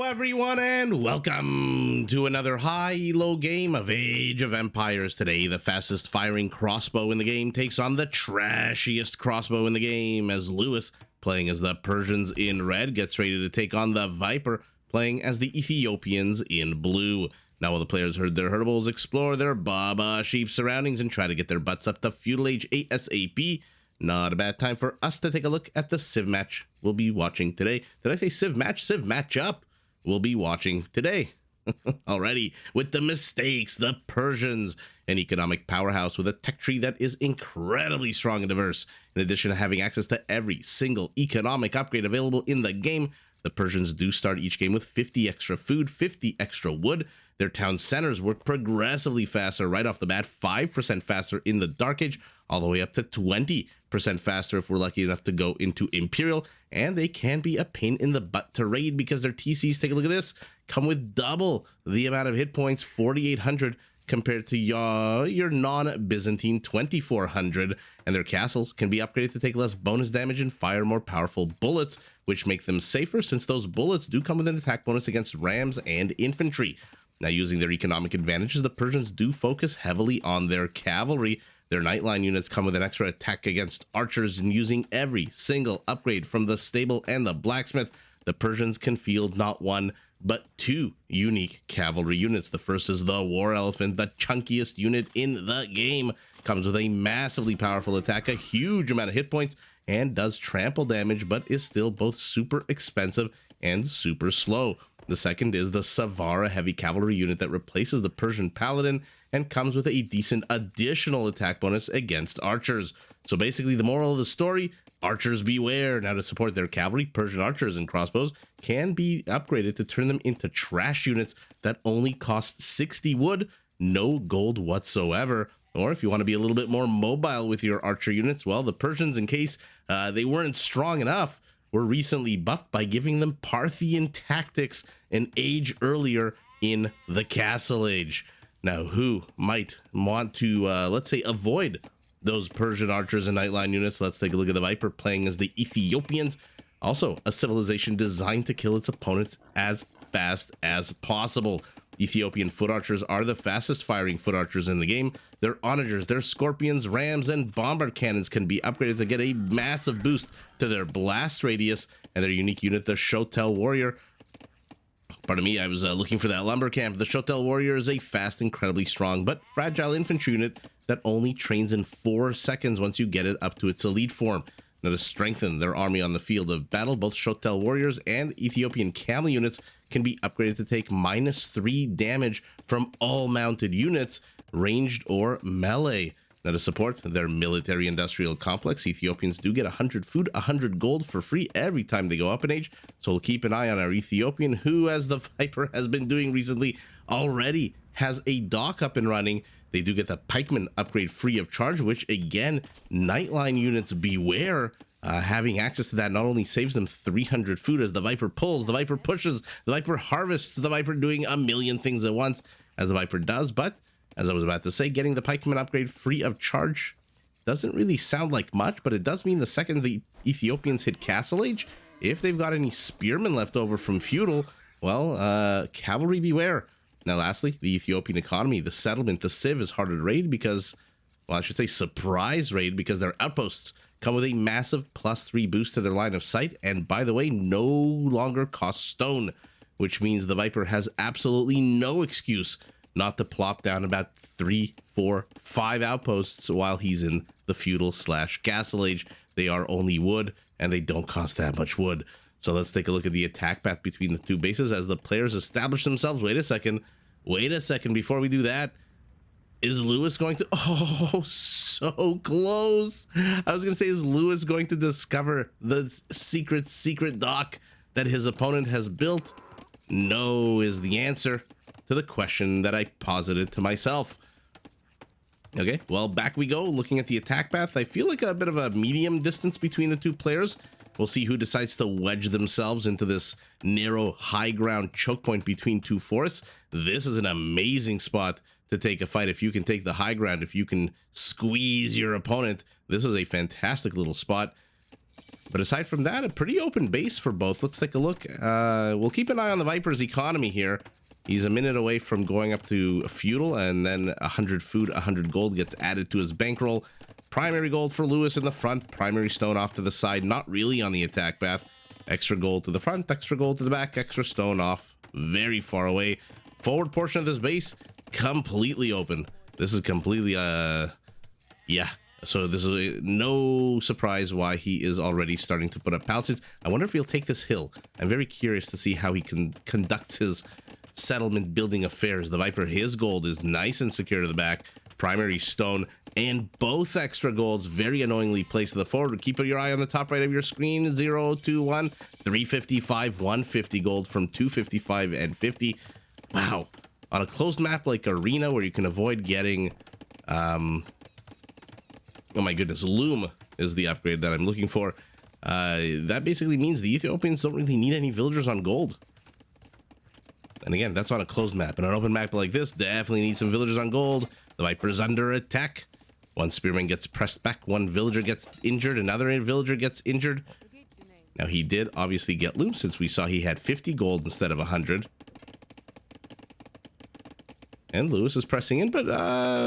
Hello everyone and welcome to another high-low game of Age of Empires. Today, the fastest firing crossbow in the game takes on the trashiest crossbow in the game as Lewis, playing as the Persians in red, gets ready to take on the Viper, playing as the Ethiopians in blue. Now, while the players herd their herdables, explore their Baba sheep surroundings and try to get their butts up to Feudal Age ASAP, not a bad time for us to take a look at the Civ match we'll be watching today. Did I say Civ match? Civ matchup we'll be watching today. Alrighty, with the mistakes, the Persians, an economic powerhouse with a tech tree that is incredibly strong and diverse. In addition to having access to every single economic upgrade available in the game, the Persians do start each game with 50 extra food, 50 extra wood. Their town centers work progressively faster right off the bat, 5% faster in the Dark Age, all the way up to 20% faster if we're lucky enough to go into Imperial. And they can be a pain in the butt to raid because their TCs, take a look at this, come with double the amount of hit points, 4,800, compared to your non-Byzantine 2,400. And their castles can be upgraded to take less bonus damage and fire more powerful bullets, which make them safer since those bullets do come with an attack bonus against rams and infantry. Now, using their economic advantages, the Persians do focus heavily on their cavalry. Their Nightline units come with an extra attack against archers, and using every single upgrade from the stable and the blacksmith, the Persians can field not one, but two unique cavalry units. The first is the War Elephant, the chunkiest unit in the game. Comes with a massively powerful attack, a huge amount of hit points, and does trample damage, but is still both super expensive and super slow. The second is the Savara heavy cavalry unit that replaces the Persian paladin and comes with a decent additional attack bonus against archers. So basically, the moral of the story, archers beware. Now, to support their cavalry, Persian archers and crossbows can be upgraded to turn them into trash units that only cost 60 wood, no gold whatsoever. Or if you want to be a little bit more mobile with your archer units, well, the Persians, in case they weren't strong enough, were recently buffed by giving them Parthian tactics an age earlier in the Castle Age. Now, who might want to, let's say, avoid those Persian archers and Nightline units? Let's take a look at the Viper playing as the Ethiopians. Also, a civilization designed to kill its opponents as fast as possible. Ethiopian foot archers are the fastest firing foot archers in the game. Their onagers, their scorpions, rams, and bombard cannons can be upgraded to get a massive boost to their blast radius, and their unique unit, the Shotel warrior. Pardon me, I was looking for that lumber camp. The Shotel warrior is a fast, incredibly strong, but fragile infantry unit that only trains in 4 seconds once you get it up to its elite form. Now, to strengthen their army on the field of battle, both Shotel warriors and Ethiopian camel units can be upgraded to take -3 damage from all mounted units, ranged or melee. Now, to support their military-industrial complex, Ethiopians do get 100 food, 100 gold for free every time they go up in age. So we'll keep an eye on our Ethiopian, who, as the Viper has been doing recently, already has a dock up and running. They do get the pikeman upgrade free of charge, which, again, Nightline units beware. Having access to that not only saves them 300 food as the Viper pulls, the Viper pushes, the Viper harvests, the Viper doing a million things at once, as the Viper does. But, as I was about to say, getting the pikeman upgrade free of charge doesn't really sound like much, but it does mean the second the Ethiopians hit Castle Age, if they've got any spearmen left over from Feudal, well, cavalry beware. Now, lastly, the Ethiopian economy, the settlement, the Civ is harder to raid because, well, I should say surprise raid, because their outposts come with a massive +3 boost to their line of sight, and by the way, no longer cost stone, which means the Viper has absolutely no excuse not to plop down about 3, 4, 5 outposts while he's in the Feudal/Castle Age. They are only wood, and they don't cost that much wood. So let's take a look at the attack path between the two bases as the players establish themselves. Wait a second, before we do that, is Lewis going to... Oh, so close. I was going to say, is Lewis going to discover the secret dock that his opponent has built? No is the answer to the question that I posited to myself. Okay, well, back we go. Looking at the attack path, I feel like a bit of a medium distance between the two players. We'll see who decides to wedge themselves into this narrow high ground choke point between two forests. This is an amazing spot to take a fight. If you can take the high ground, if you can squeeze your opponent, this is a fantastic little spot. But aside from that, a pretty open base for both. Let's take a look. We'll keep an eye on the Viper's economy here. He's a minute away from going up to Feudal, and then 100 food, 100 gold gets added to his bankroll. Primary gold for Lewis in the front, primary stone off to the side, not really on the attack path. Extra gold to the front, extra gold to the back, extra stone off, very far away. Forward portion of this base, completely open. This is completely, yeah. So this is no surprise why he is already starting to put up palisades. I wonder if he'll take this hill. I'm very curious to see how he conducts his settlement building affairs. The Viper, his gold is nice and secure to the back. Primary stone and both extra golds very annoyingly placed to the forward. Keep your eye on the top right of your screen. 0, 2, 1, 355, 150 gold from 255 and 50. Wow. On a closed map like Arena where you can avoid getting... oh my goodness, Loom is the upgrade that I'm looking for. That basically means the Ethiopians don't really need any villagers on gold. And again, that's on a closed map. And an open map like this definitely needs some villagers on gold. The Viper's under attack. One spearman gets pressed back. One villager gets injured. Another villager gets injured. Now, he did obviously get Loom since we saw he had 50 gold instead of 100. And Lewis is pressing in, but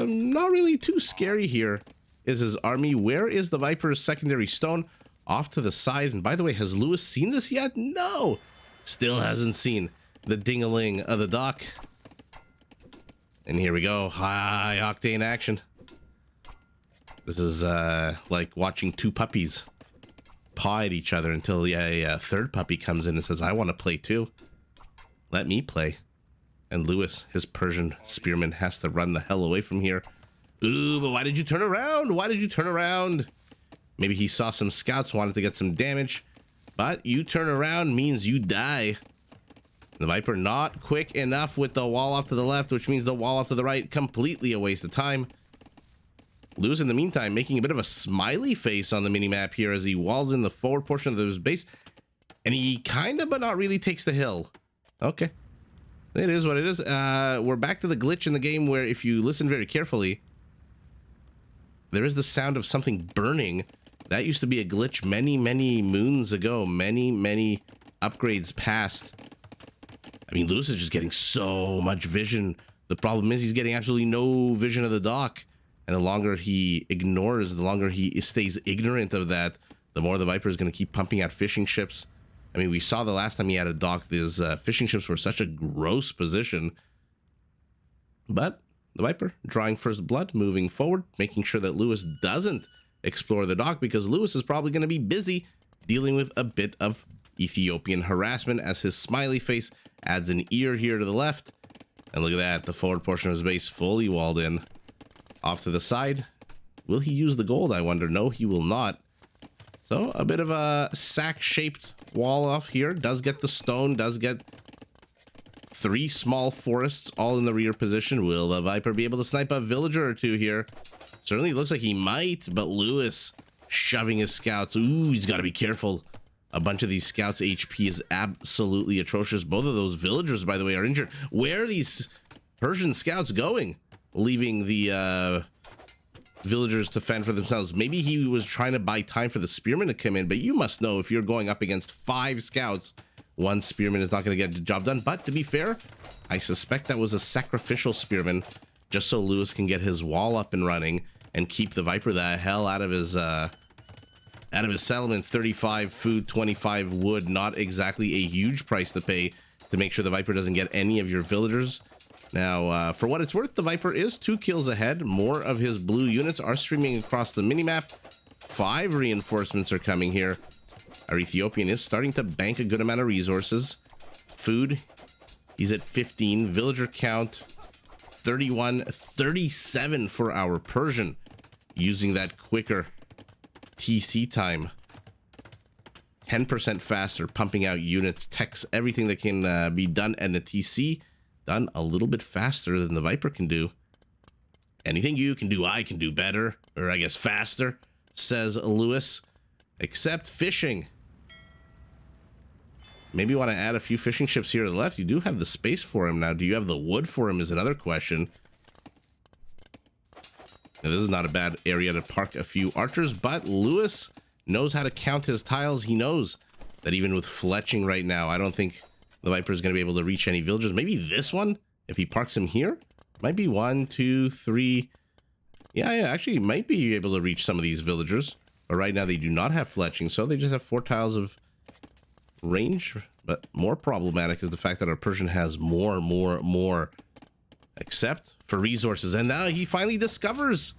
not really too scary here. Is his army. Where is the Viper's secondary stone? Off to the side. And by the way, has Lewis seen this yet? No! Still hasn't seen the ding-a-ling of the dock. And here we go. High octane action. This is like watching two puppies paw at each other until a third puppy comes in and says, I want to play too. Let me play. And Lewis, his Persian spearman, has to run the hell away from here. Ooh, but why did you turn around? Why did you turn around? Maybe he saw some scouts, wanted to get some damage. But you turn around means you die. The Viper not quick enough with the wall off to the left, which means the wall off to the right, completely a waste of time. Lewis, in the meantime, making a bit of a smiley face on the minimap here as he walls in the forward portion of his base. And he kind of, but not really, takes the hill. Okay. It is what it is. We're back to the glitch in the game where if you listen very carefully, there is the sound of something burning. That used to be a glitch many, many moons ago. Many upgrades past. I mean, Lewis is just getting so much vision. The problem is he's getting absolutely no vision of the dock. And the longer he ignores, the longer he stays ignorant of that, the more the Viper is going to keep pumping out fishing ships. I mean, we saw the last time he had a dock, these fishing ships were such a gross position. But the Viper drawing first blood, moving forward, making sure that Lewis doesn't explore the dock because Lewis is probably going to be busy dealing with a bit of Ethiopian harassment as his smiley face adds an ear here to the left. And look at that, the forward portion of his base fully walled in. Off to the side. Will he use the gold, I wonder? No, he will not. So a bit of a sack-shaped wall off here. Does get the stone, does get 3 small forests all in the rear position. Will the Viper be able to snipe a villager or two here? Certainly looks like he might, but Lewis shoving his scouts. Ooh, he's got to be careful. A bunch of these scouts' HP is absolutely atrocious. Both of those villagers, by the way, are injured. Where are these Persian scouts going? Leaving the villagers to fend for themselves. Maybe he was trying to buy time for the spearmen to come in, but you must know if you're going up against 5 scouts, 1 spearman is not going to get the job done. But to be fair, I suspect that was a sacrificial spearman just so Lewis can get his wall up and running and keep the Viper the hell out of his settlement. 35 food, 25 wood, not exactly a huge price to pay to make sure the Viper doesn't get any of your villagers. Now, for what it's worth, the Viper is 2 kills ahead. More of his blue units are streaming across the minimap. 5 reinforcements are coming here. Our Ethiopian is starting to bank a good amount of resources. Food, he's at 15. Villager count, 31. 37 for our Persian, using that quicker TC time. 10% faster, pumping out units, techs, everything that can be done, and the TC done a little bit faster than the Viper can do. Anything you can do, I can do better, or I guess faster, says Lewis, except fishing. Maybe you want to add a few fishing ships here to the left. You do have the space for him now. Do you have the wood for him is another question. Now, this is not a bad area to park a few archers, but Lewis knows how to count his tiles. He knows that even with fletching right now, I don't think the Viper is going to be able to reach any villagers. Maybe this one, if he parks him here, might be 1, 2, 3. Yeah, actually, he might be able to reach some of these villagers. But right now, they do not have fletching, so they just have 4 tiles of range. But more problematic is the fact that our Persian has more, except for resources. And now he finally discovers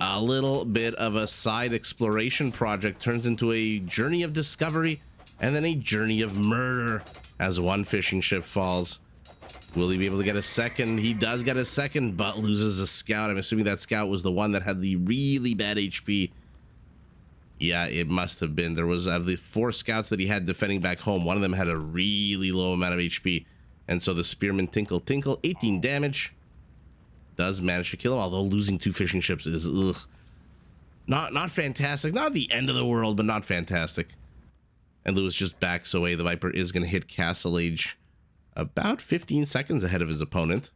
a little bit of a side exploration project turns into a journey of discovery and then a journey of murder as one fishing ship falls. Will he be able to get a second? He does get a second, but loses a scout. I'm assuming that scout was the one that had the really bad HP. Yeah, it must have been. There was, of the 4 scouts that he had defending back home, one of them had a really low amount of HP. And so the spearman Tinkle, 18 damage. Does manage to kill him, although losing 2 fishing ships is not fantastic. Not the end of the world, but not fantastic. And Lewis just backs away. The Viper is going to hit Castle Age about 15 seconds ahead of his opponent.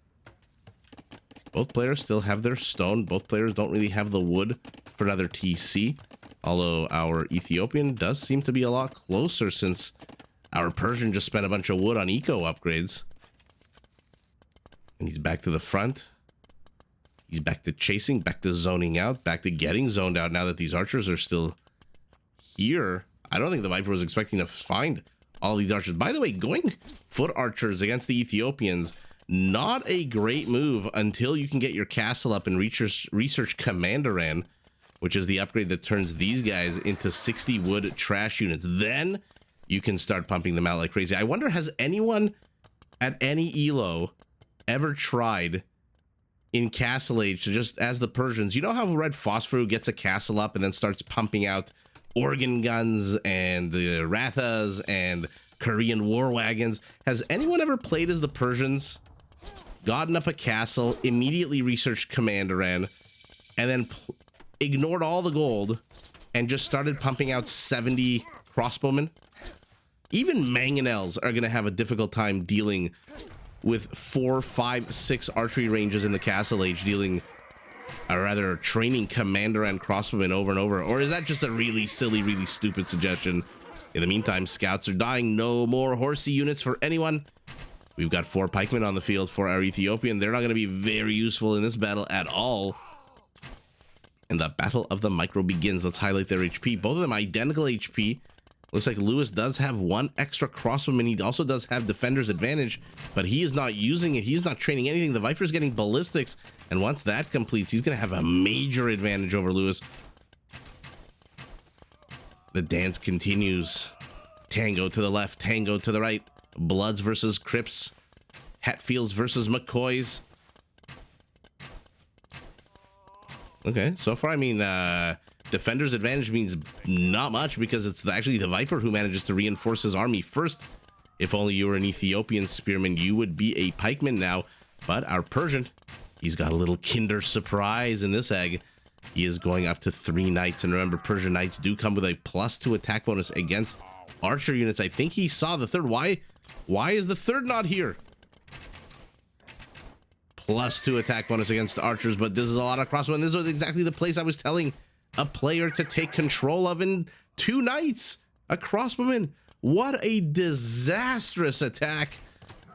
Both players still have their stone. Both players don't really have the wood for another TC. Although our Ethiopian does seem to be a lot closer since our Persian just spent a bunch of wood on eco upgrades. And he's back to the front. He's back to chasing, back to zoning out, back to getting zoned out now that these archers are still here. I don't think the Viper was expecting to find all these archers. By the way, going foot archers against the Ethiopians, not a great move until you can get your castle up and research Commanderan, which is the upgrade that turns these guys into 60 wood trash units. Then you can start pumping them out like crazy. I wonder, has anyone at any Elo ever tried in Castle Age to just, as the Persians, you know how Red Phosphor gets a castle up and then starts pumping out organ guns and the Rathas and Korean war wagons? Has anyone ever played as the Persians, gotten up a castle, immediately researched Commanderan, and then ignored all the gold and just started pumping out 70 crossbowmen? Even mangonels are going to have a difficult time dealing with 4, 5, 6 archery ranges in the Castle Age, dealing, or rather training Commanderan crossbowmen over and over. Or is that just a really silly, really stupid suggestion? In the meantime, scouts are dying. No more horsey units for anyone. We've got 4 pikemen on the field for our Ethiopian. They're not going to be very useful in this battle at all. And the battle of the micro begins. Let's highlight their HP. Both of them identical HP. Looks like Lewis does have 1 extra crossbowman. He also does have defender's advantage, but he is not using it. He's not training anything. The Viper's getting ballistics, and once that completes, he's going to have a major advantage over Lewis. The dance continues. Tango to the left, tango to the right. Bloods versus Crips. Hatfields versus McCoys. Okay, so far, I mean, defender's advantage means not much because it's actually the Viper who manages to reinforce his army first. If only you were an Ethiopian spearman, you would be a pikeman now. But our Persian, he's got a little kinder surprise in this egg. He is going up to 3 knights. And remember, Persian knights do come with a +2 attack bonus against archer units. I think he saw the third. Why is the third not here? +2 attack bonus against archers, but this is a lot of crossbow, and this was exactly the place I was telling a player to take control of in 2 knights. A crossbowman. What a disastrous attack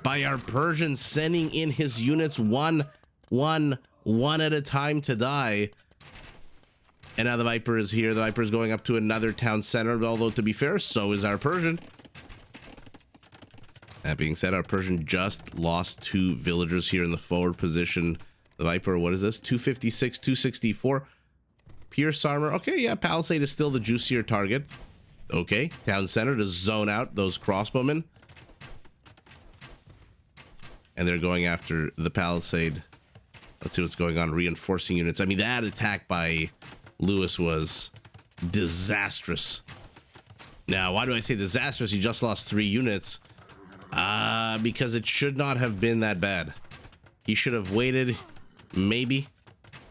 by our Persian, sending in his units one at a time to die. And now the Viper is here. The Viper is going up to another town center, although to be fair, so is our Persian. That being said, our Persian just lost 2 villagers here in the forward position. The Viper, what is this? 256, 264. Pierce armor. Okay, yeah, Palisade is still the juicier target. Okay, town center to zone out those crossbowmen. And they're going after the Palisade. Let's see what's going on. Reinforcing units. I mean, that attack by Lewis was disastrous. Now, why do I say disastrous? He just lost 3 units. Because it should not have been that bad. He should have waited, maybe.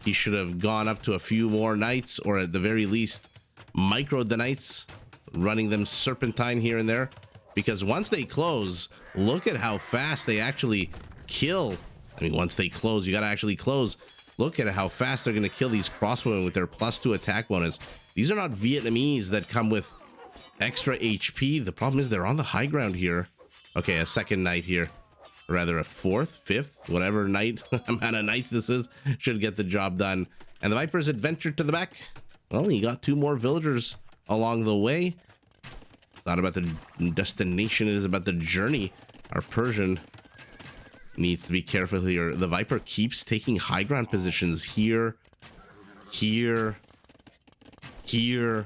He should have gone up to a few more knights, or at the very least, microed the knights, running them serpentine here and there. Because once they close, look at how fast they actually kill. I mean, once they close, you gotta actually close. Look at how fast they're gonna kill these crossbowmen with their +2 attack bonus. These are not Vietnamese that come with extra HP. The problem is they're on the high ground here. Okay, a second knight here. Or rather a fourth, fifth, whatever knight amount of knights this is, should get the job done. And the Vipers adventured to the back. Well, he got 2 more villagers along the way. It's not about the destination, it is about the journey. Our Persian needs to be careful here. The Viper keeps taking high ground positions here, here, here.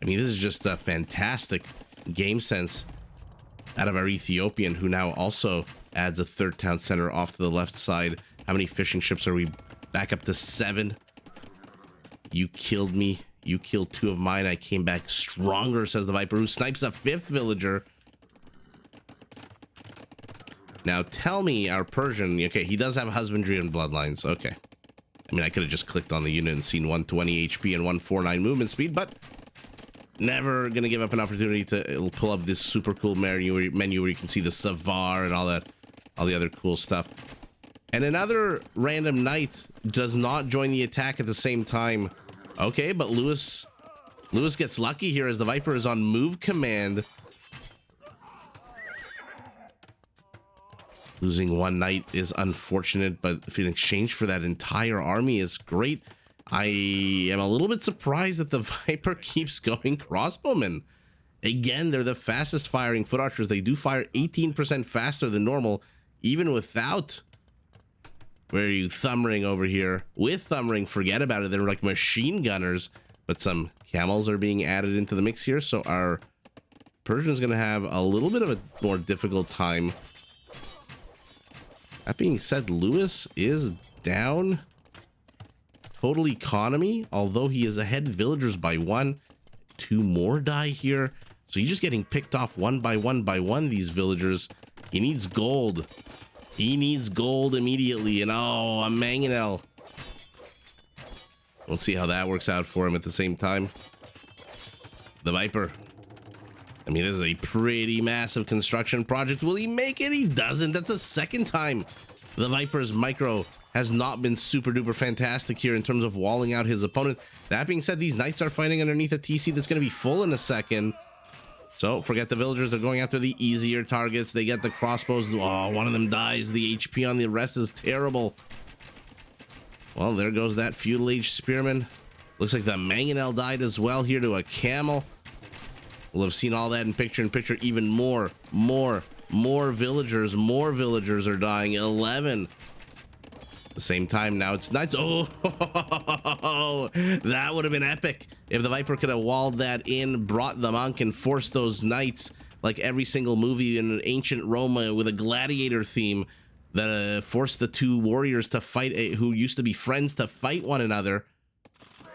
I mean, this is just a fantastic game sense out of our Ethiopian, who now also adds a 3rd town center off to the left side. How many fishing ships are we? Back up to 7. You killed me. You killed 2 of mine. I came back stronger, says the Viper, who snipes a 5th villager. Now tell me, our Persian, okay, he does have husbandry and bloodlines. Okay. I mean, I could have just clicked on the unit and seen 120 HP and 149 movement speed, but never gonna give up an opportunity to pull up this super cool menu where you can see the Savar and all the other cool stuff. And another random knight does not join the attack at the same time. Okay, but Lewis gets lucky here as the Viper is on move command. Losing 1 knight is unfortunate, but in exchange for that entire army is great. I am a little bit surprised that the Viper keeps going crossbowmen. Again, they're the fastest firing foot archers. They do fire 18% faster than normal, even without... Where are you, thumb ring over here? With thumb ring, forget about it. They're like machine gunners, but some camels are being added into the mix here. So our Persian is going to have a little bit of a more difficult time. That being said, Lewis is down total economy, although he is ahead villagers by 1. 2 more die here. So he's just getting picked off one by one, these villagers. He needs gold. He needs gold immediately. And oh, a mangonel. Let's see how that works out for him at the same time. The Viper. I mean, this is a pretty massive construction project. Will he make it? He doesn't. That's the 2nd time the Viper's micro has not been super duper fantastic here in terms of walling out his opponent. That being said, these knights are fighting underneath a TC that's going to be full in a second. So forget the villagers. They're going after the easier targets. They get the crossbows. Oh, one of them dies. The HP on the rest is terrible. Well, there goes that Feudal Age spearman. Looks like the mangonel died as well here to a camel. We'll have seen all that in picture. Even more villagers. More villagers are dying. 11. At the same time, now it's knights. Oh, that would have been epic if the Viper could have walled that in, brought the monk, and forced those knights like every single movie in ancient Rome with a gladiator theme that forced the 2 warriors to fight, who used to be friends, to fight one another.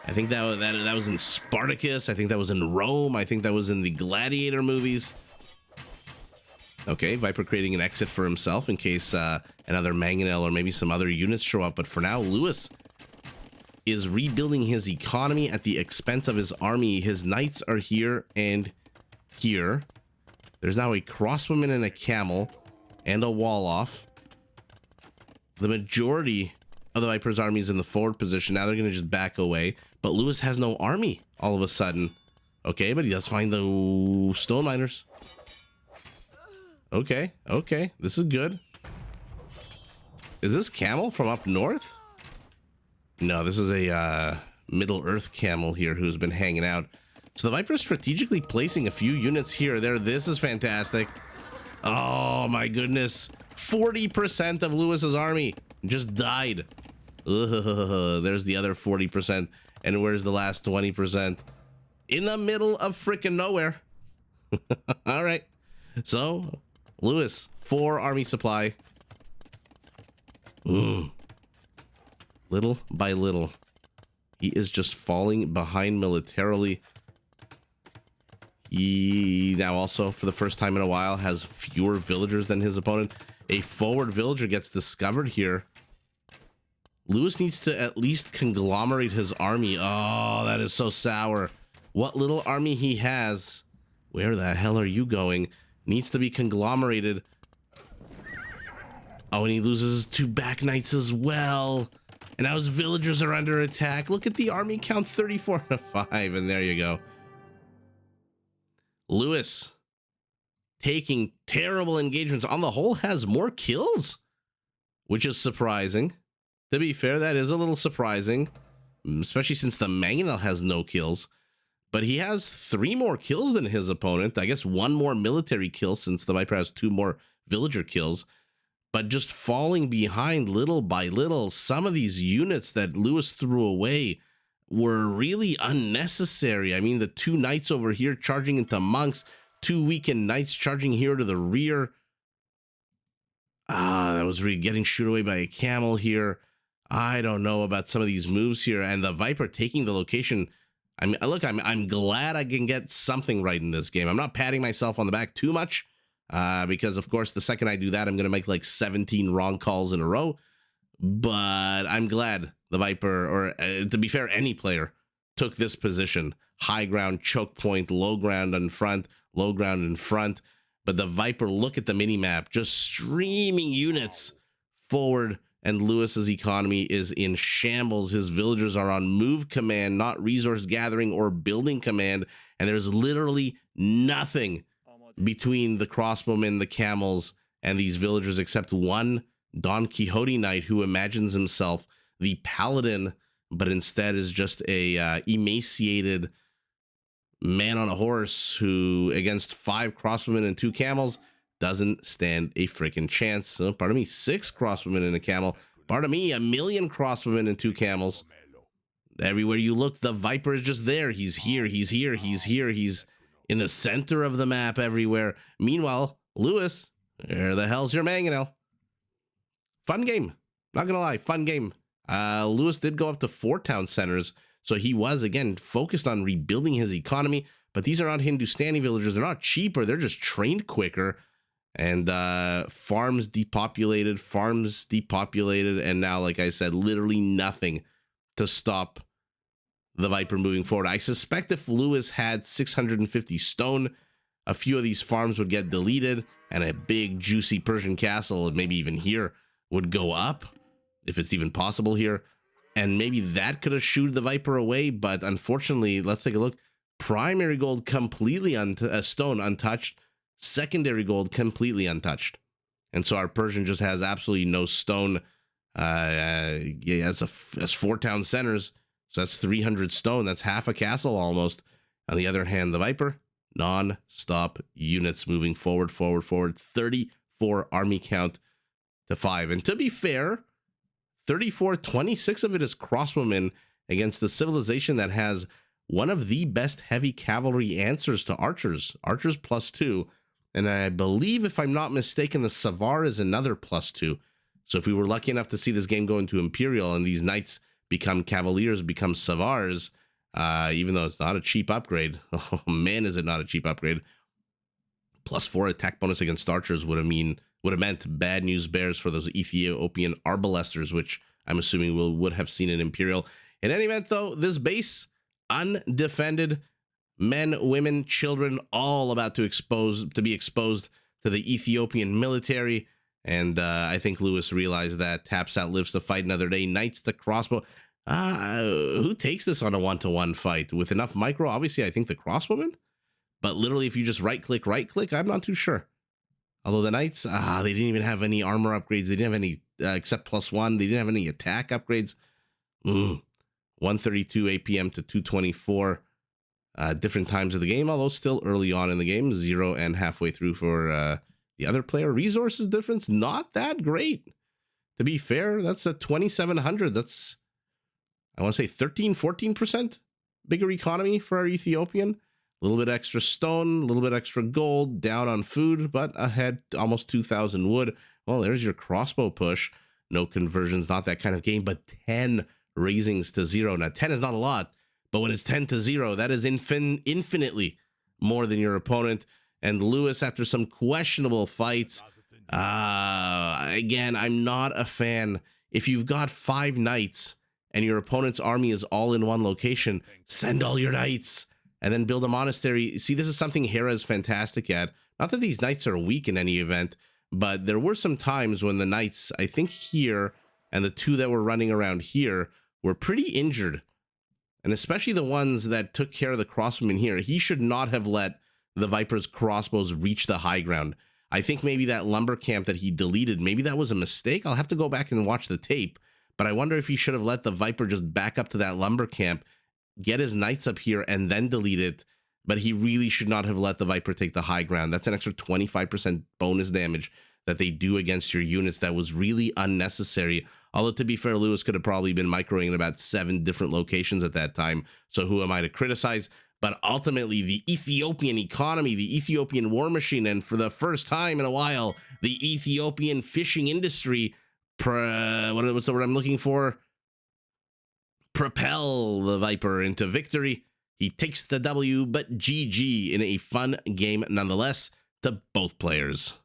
I think that was in Spartacus. I think that was in Rome. I think that was in the gladiator movies. Okay, Viper creating an exit for himself in case another mangonel or maybe some other units show up. But for now, Lewis is rebuilding his economy at the expense of his army. His knights are here and here. There's now a crossbowman and a camel and a wall off. The majority of the Viper's army is in the forward position. Now they're going to just back away. But Lewis has no army all of a sudden. Okay, but he does find the stone miners. Okay, this is good. Is this camel from up north? No, this is a Middle Earth camel here who's been hanging out. So the Viper is strategically placing a few units here or there. This is fantastic. Oh my goodness. 40% of Lewis's army just died. Ugh, there's the other 40%. And where's the last 20%? In the middle of freaking nowhere. All right. So, Lewis, 4 army supply. Little by little, he is just falling behind militarily. He now also, for the first time in a while, has fewer villagers than his opponent. A forward villager gets discovered here. Lewis needs to at least conglomerate his army. Oh, that is so sour. What little army he has, where the hell are you going, needs to be conglomerated. Oh, and he loses 2 back knights as well. And now his villagers are under attack. Look at the army count, 34 to 5. And there you go. Lewis taking terrible engagements. On the whole, has more kills, which is surprising. To be fair, that is a little surprising, especially since the Mangonel has no kills. But he has 3 more kills than his opponent. I guess 1 more military kill since the Viper has 2 more villager kills. But just falling behind little by little. Some of these units that Lewis threw away were really unnecessary. I mean, the 2 knights over here charging into monks, 2 weakened knights charging here to the rear. That was really getting shot away by a camel here. I don't know about some of these moves here. And the Viper taking the location. I mean, look, I'm glad I can get something right in this game. I'm not patting myself on the back too much because, of course, the second I do that, I'm going to make like 17 wrong calls in a row. But I'm glad the Viper, or to be fair, any player took this position. High ground, choke point, low ground in front, low ground in front. But the Viper, look at the mini-map, just streaming units forward, and Lewis's economy is in shambles. His villagers are on move command, not resource gathering or building command, and there's literally nothing between the crossbowmen, the camels, and these villagers except one Don Quixote knight who imagines himself the paladin, but instead is just a emaciated man on a horse who, against 5 crossbowmen and 2 camels, doesn't stand a freaking chance. Pardon me, 6 crossbowmen and a camel. Pardon me, 1,000,000 crossbowmen and 2 camels. Everywhere you look, the Viper is just there. He's here, he's here, he's here. He's in the center of the map everywhere. Meanwhile, Lewis, where the hell's your Mangonel? Fun game. Not gonna lie, fun game. Lewis did go up to 4 town centers, so he was, again, focused on rebuilding his economy. But these are not Hindustani villagers. They're not cheaper. They're just trained quicker. And farms depopulated, and now, like I said, literally nothing to stop the Viper moving forward. I suspect if Lewis had 650 stone, a few of these farms would get deleted, and a big, juicy Persian castle, maybe even here, would go up, if it's even possible here. And maybe that could have shooed the Viper away, but unfortunately, let's take a look. Primary gold completely stone untouched. Secondary gold completely untouched. And so our Persian just has absolutely no stone. That's 4 town centers, so that's 300 stone. That's half a castle almost. On the other hand, the Viper, non-stop units moving forward. 34 army count to 5. And to be fair, 26 of it is crossbowmen against the civilization that has one of the best heavy cavalry answers to archers. Archers +2. And I believe, if I'm not mistaken, the Savar is another +2. So if we were lucky enough to see this game go into Imperial and these knights become Cavaliers, become Savars, even though it's not a cheap upgrade, oh man, is it not a cheap upgrade, +4 attack bonus against archers would have meant bad news bears for those Ethiopian arbalesters, which I'm assuming would have seen in Imperial. In any event, though, this base, undefended, men, women, children, all about to be exposed to the Ethiopian military. And I think Lewis realized that. Taps out, lives to fight another day. Knights to crossbow. Who takes this on a 1-to-1 fight? With enough micro, obviously, I think the crossbowman. But literally, if you just right-click, I'm not too sure. Although the knights, they didn't even have any armor upgrades. They didn't have any, except +1. They didn't have any attack upgrades. 132 APM to 224. Different times of the game, although still early on in the game. 0 and halfway through for the other player. Resources difference, not that great. To be fair, that's a 2,700. That's, I want to say 13-14% bigger economy for our Ethiopian. A little bit extra stone, a little bit extra gold, down on food, but ahead almost 2,000 wood. Well, there's your crossbow push. No conversions, not that kind of game, but 10 raisings to 0. Now, 10 is not a lot, but when it's 10 to 0, that is infinitely more than your opponent. And Lewis, after some questionable fights, again, I'm not a fan. If you've got 5 knights and your opponent's army is all in one location, send all your knights and then build a monastery. See, this is something Hera is fantastic at. Not that these knights are weak in any event, but there were some times when the knights, I think here and the two that were running around here were pretty injured. And especially the ones that took care of the crossbowmen here. He should not have let the Viper's crossbows reach the high ground. I think maybe that lumber camp that he deleted, maybe that was a mistake. I'll have to go back and watch the tape, but I wonder if he should have let the Viper just back up to that lumber camp, get his knights up here, and then delete it. But he really should not have let the Viper take the high ground. That's an extra 25% bonus damage that they do against your units. That was really unnecessary. Although, to be fair, Lewis could have probably been microing in about 7 different locations at that time. So who am I to criticize? But ultimately, the Ethiopian economy, the Ethiopian war machine, and for the first time in a while, the Ethiopian fishing industry, what's the word I'm looking for? Propel the Viper into victory. He takes the W, but GG in a fun game nonetheless to both players.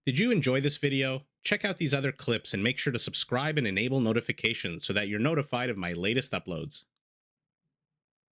Did you enjoy this video? Check out these other clips and make sure to subscribe and enable notifications so that you're notified of my latest uploads.